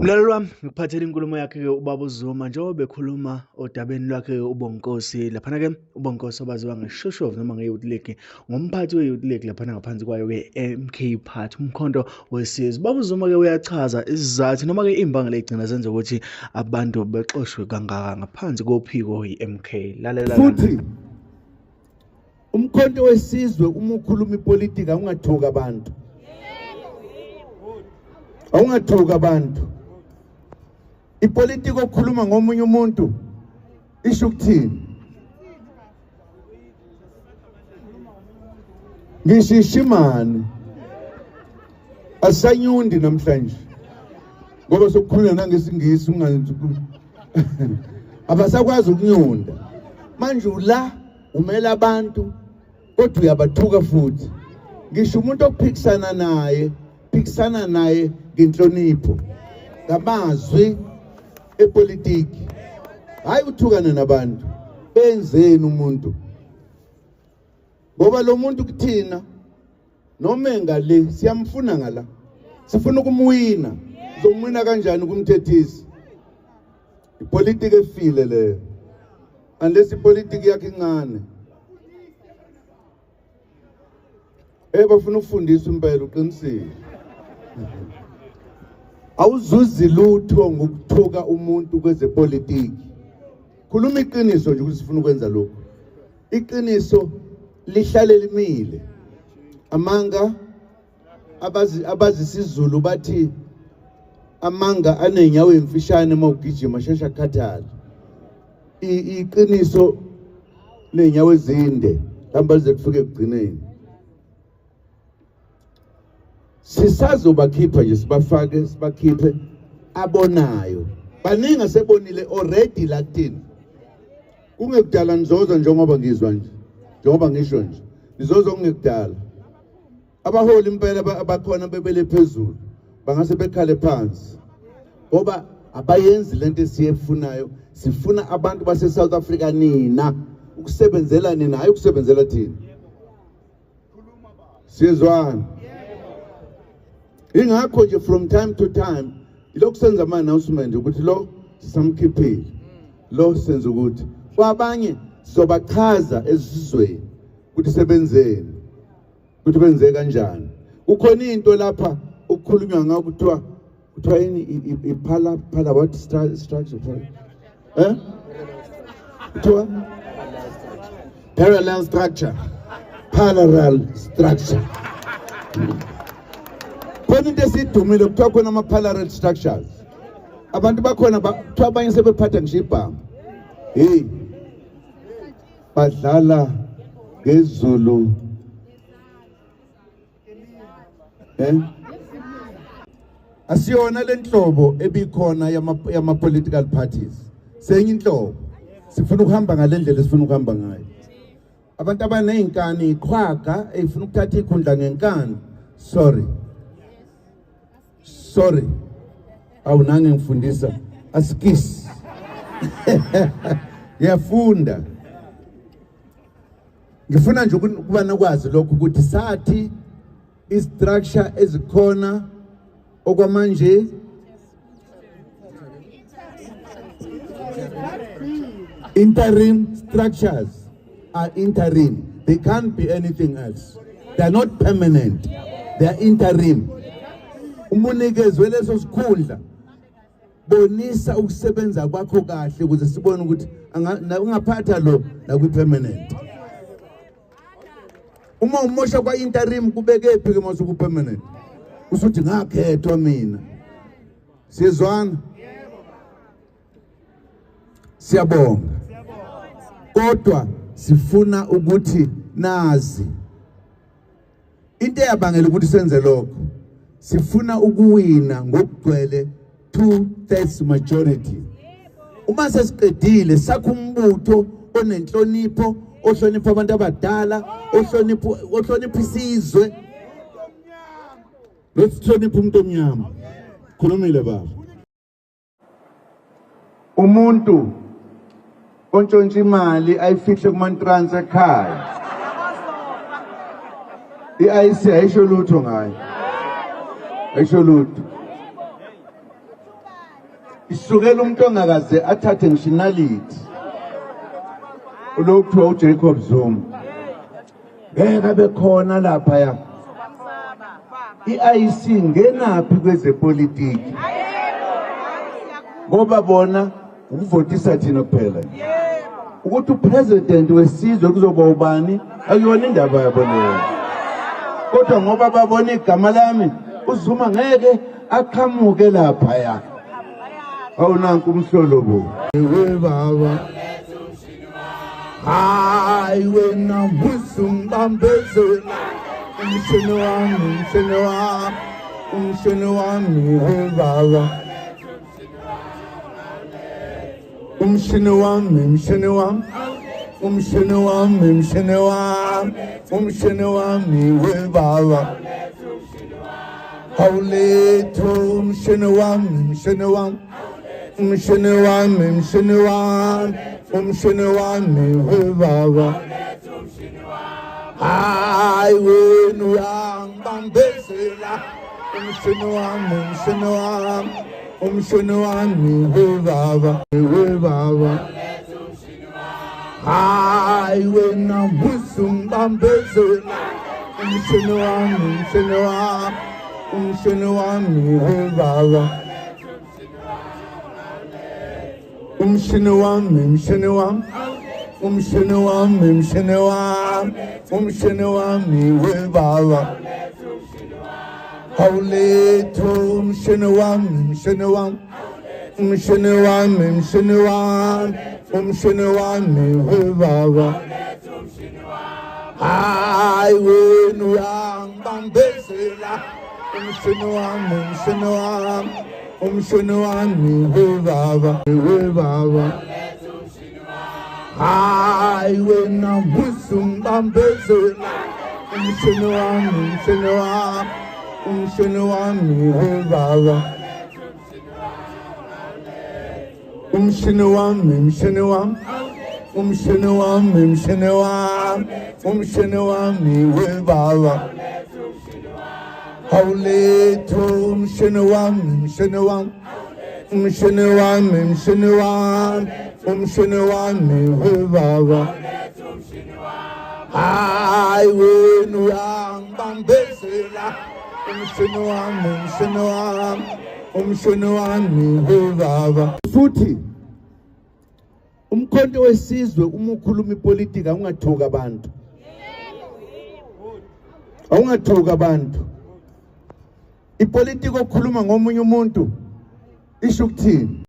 Mlaleli wami, ngikuphathele inkulumo yakhe-ke ubaba uZuma njengoba bekhuluma odabeni lwakhe uBonkosi laphana-ke uBonkosi obaziwa ngeShoshovu noma nge-Youth League, ngumphathi we-Youth League laphana ngaphansi kwayo-ke MK Party, umkhonto wesizwe. Ubaba uZuma-ke uyachaza isizathu noma-ke imbangela ey'gcina zenza ukuthi abantu bexoshwe kangaka ngaphansi kophiko i-MK. Lalela futhi umkhonto wesizwe uma ukhuluma ipolitiki awungathuka abantu, awungathuka abantu. Ipolitiki okhuluma ngomunye umuntu isho ukuthini? Ngishishimane asanyundi namhlanje ngoba sokukhuluma nangesingisi ungazi abasakwazi ukunyunda manje ula umela abantu kodwa uyabathuka futhi. Ngisho umuntu ophikisana naye ngenhlonipho ngamazwi epolitiki, hayi uthukane nabantu. Benzeni umuntu ngoba lo muntu kuthina noma engale siyamfuna ngala, sifuna ukumwina. Uzomwina kanjani kumthethisi? Ipolitiki efile leyo, unless ipolitiki yakhe incane. Bafuna ukufundisa impela uqinisile. Awuzuzi lutho ngokuthuka umuntu kwezepolitiki. Khuluma iqiniso nje ukuthi sifuna ukwenza lokho. Iqiniso lihlale limile. Amanga abazi isiZulu bathi amanga anenyawo emfishane mawugijima shesha khathala. Iqiniso lenyawo ezinde hamba lize kufike ekugcineni. Sisazobakhipha nje sibafake sibakhiphe abonayo. Baningi asebonile already la kuthina. Kungekudala nizoza njengoba ngizwa nje. Njengoba ngisho nje. Nizoza kungekudala. Abaholi impela abakhona bebele phezulu. Bangase bekhale phansi. Ngoba abayenzi lento esiyefunayo. Sifuna abantu base South Africa nina ukusebenzela nina hayi ukusebenzela thina. Sizwana. Ingakho nje from time to time ilokhu senza ama announcement ukuthi lo samkhiphile, lo senza ukuthi kwabanye sizobachaza esizweni ukuthi sebenzeni, ukuthi benze kanjani. Kukhona into lapha ukukhulunywa ngayo kuthiwa yini iphala what structure kuthiwa parallel structure. Khona into esidumile kuthiwa khona ama-parallel structures. Abantu bakhona kuthiwa abanye sebephatha ngisho ibhamu. Hey, badlala ngezulu. Asiyona le nhlobo ebikhona yama-political parties. Senye inhlobo. Sifuna ukuhamba ngale ndlela esifuna ukuhamba ngayo. Abantu abaney'nkani iqhwaga ey'funa ukuthatha ikhundla ngenkani. Sorry. Awunange ngifundisa asikisi. Ngiyafunda. Ngifuna nje ukuba nakwazi lokho ukuthi sathi istructure ezikhona okwamanje interim structures are interim. They can't be anything else. They are not permanent. They are interim. Umunikezwe leso sikhundla bonisa ukusebenza kwakho kahle ukuze sibone ukuthi ungaphatha lo nakwi-permanent. Uma umosha kwa interim kubeke phi ke mase ku-permanent? Usuthi ngakhethwa mina. Sizwana? Siyabonga. Kodwa sifuna ukuthi nazi into eyabangela ukuthi senze lokho. Sifuna ukuwina ngokugcwele 2/3 majority. Uma sesiqedile sakho umbutho onenhlonipho, ohlonipha abantu abadala, ohlonipha isizwe. Lesihlonipha umuntu omnyama. Khulumile baba. Umuntu ontshontsha imali ayifihle kumantrans ekhaya. I-IC ayisho lutho ngayo. Ayisho lutho. isukela umuntu ongakaze athathe ngishinality ulokhu kuthiwa uJacob Zuma ngeke abe khona lapha ya i-IC ngenaphi kwezepolitiki ngoba bona ukuvotisa thina kuphela ukuthi upresident wesizwe kuzoba ubani akuyona indaba yabo leyo kodwa ngoba babona igama lami uZuma ngeke aqhamuke lapha ya awunanku umhlolo bo baba hayi wena musumbambezela umshini wami baba umshini wami baba awuletho umshini wami baba hayi wena uyangibambezela umshini wami baba hayi wena musumbambezela umshini wami baba umshini wami baba awuletho umshini wami baba hayi wena uyangibambezela umshini wami baba hayi wena musumbambezela umshini wami baba umshini wami baba awuletho umshini wami baba hayi wena uyangibambezela umshini wami baba futhi umkhonto wesizwe uma ukhuluma ipolitiki awungathuka abantu ipolitiki okhuluma ngomunye umuntu isho ukuthini